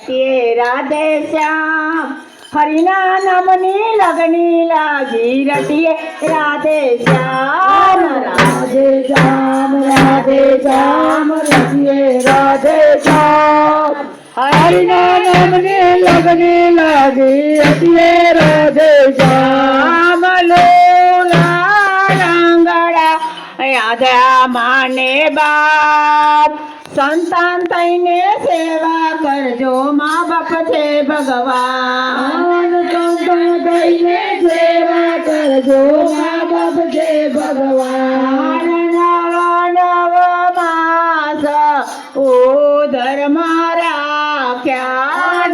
ये राधे श्याम हरिना नामनी लगनी लागी रटिए राधे श्याम राधे श्याम रटिए राधे श्याम हरिना नामनी लगनी लागी रटिए राधे श्याम लोला रंगड़ा यादा माने बाप संतान थईने सेवा करजो माँ बाप छे भगवान संतान थईने सेवा करजो माँ बाप छे भगवान नव नव मास ओ धर्म राख्या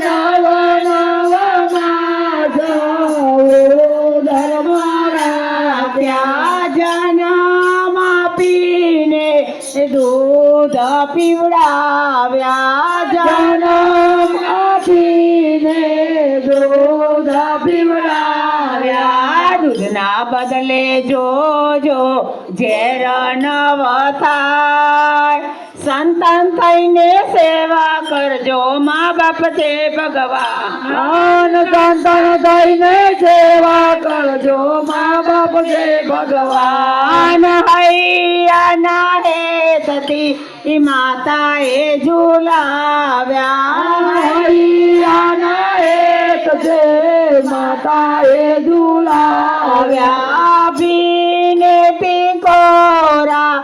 नव नव मास ओ धर्म राख्या जन्म आपीने दूध पीवડાવ્યા जन्म आपीने दूध पीवડાવ્યા दूधना बदले जो ઝેર નવ થાય સંતાન થઈને સેવા કરજો મા બાપ છે ભગવાન સંતાન થઈને સેવા કરજો મા બાપ છે ભગવાન હૈયા હેતથી માતાએ ઝુલાવ્યા હૈયાના હેત છે માતાએ ઝુલાવ્યા બીને પીકોરા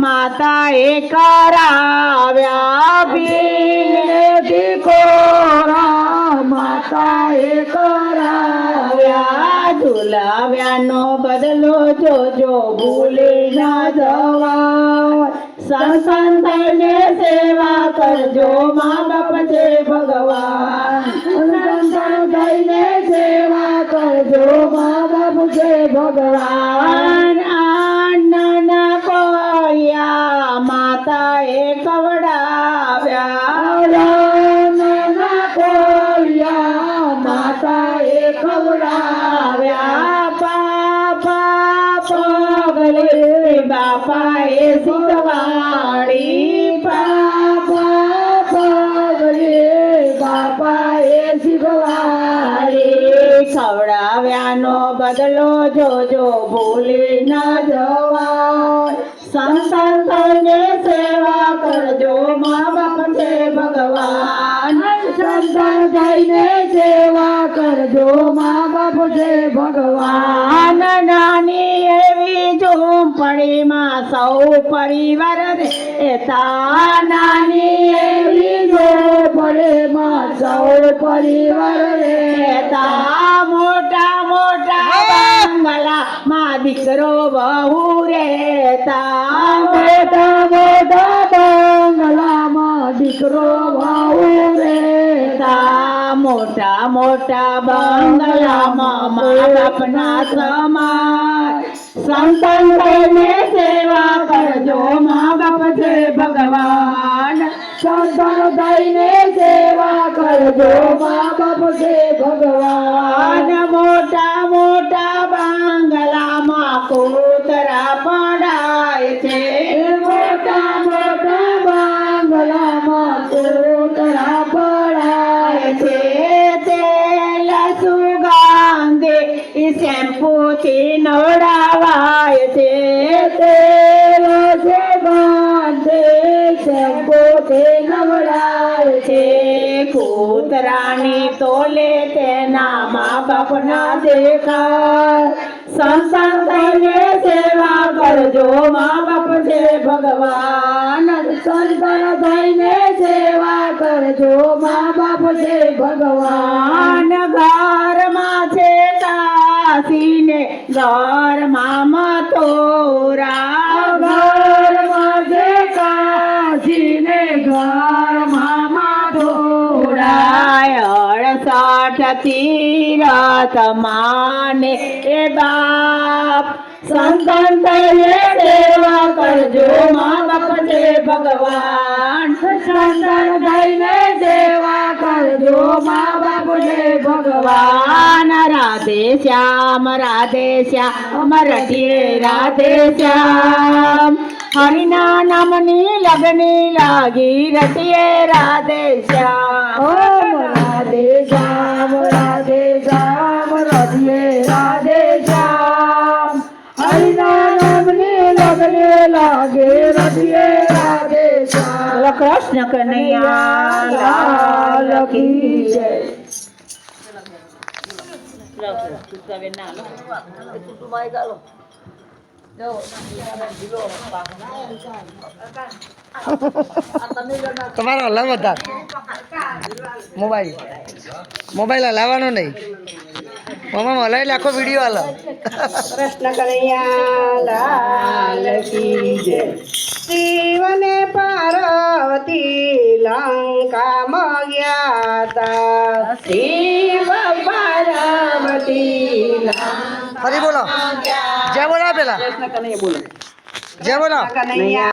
માતાએ કરાવ્યા બીને પીકોરા માતાએ કરાવ્યા ઝુલાવ્યાનો બદલો જોજો ભૂલી ના જવાય સંતાન થઈને સેવા કરજો મા બાપ છે ભગવાન સંતાન થઈને સેવા કરજો મા બાપ છે ભગવાન અન્નના કોયા માતાએ ખવડાવ્યા માતાએ ખવડાવ્યા પાપા પગલે બાપાએ શીખવાડી પાપા પગલે બાપાએ શીખવાડી ખવડાવ્યાનો બદલો જોજો ભૂલી ન જવાય સંતાન થઈને સેવા કરજો મા બાપ છે ભગવાન સંતાન થઈને સેવા કરજો મા બાપ છે ભગવાન નાની એવી ઝૂંપડીમાં સૌ પરિવાર રહેતા નાની એવી ઝૂંપડીમાં સૌ પરિવાર રહેતા મોટા મોટા બંગલામાં દીકરો બહુ રહેતા મોટા મોટા બંગલામાં દીકરો બહુ રહેતા મોટા મોટા બંગલામાં મા બાપના સમાય સંતાન થઈને સેવા કરજો મા બાપ છે ભગવાન સંતાન થઈને સેવા કરજો મા બાપ છે ભગવાન મોટા મોટા બંગલામાં કૂતરા પડાય છે મોટા મોટા બંગલામાં કૂતરા પડાય છે તેલ સુગંધે શેમ્પૂથી નવડાવાય છે તેલ સુગંધે શેમ્પૂથી નવડાય છે કૂતરાની તોલે તેના મા બાપ ના દેખાય સંતાન થઈને સેવા કરજો મા બાપ છે ભગવાન સંતાન થઈને સેવા કરજો મા બાપ છે ભગવાન ઘરમાં છે કાશીને ઘરમાં મથુરા ઘરમાં છે કાશીને ઘરમાં મથુરા 68 તીરથ માને એ બાપ સંતાન થઈને સેવા કરજો મા બાપ છે ભગવાન સંતાન થઈને સેવા કરજો મા બાપ છે ભગવાન રાધે શ્યામ રટીએ રાધે શ્યામ હરિના નામની લગની લાગી રટીએ રાધે શ્યામ કનૈયા લાલ કી જય. તમારો હલાવ હતા મોબાઈલ હલાવવાનો નહીં મમ્મા હલાવી આખો વિડીયો હાલો કૃષ્ણ કનૈયા લાલ કી જય. શિવને પાર્વતી લંકામાં ગયા તા. શિવ પાર્વતી ફરી બોલો જય બોલો પેલા કૃષ્ણ કનૈયા બોલો. જય બોલો કનૈયા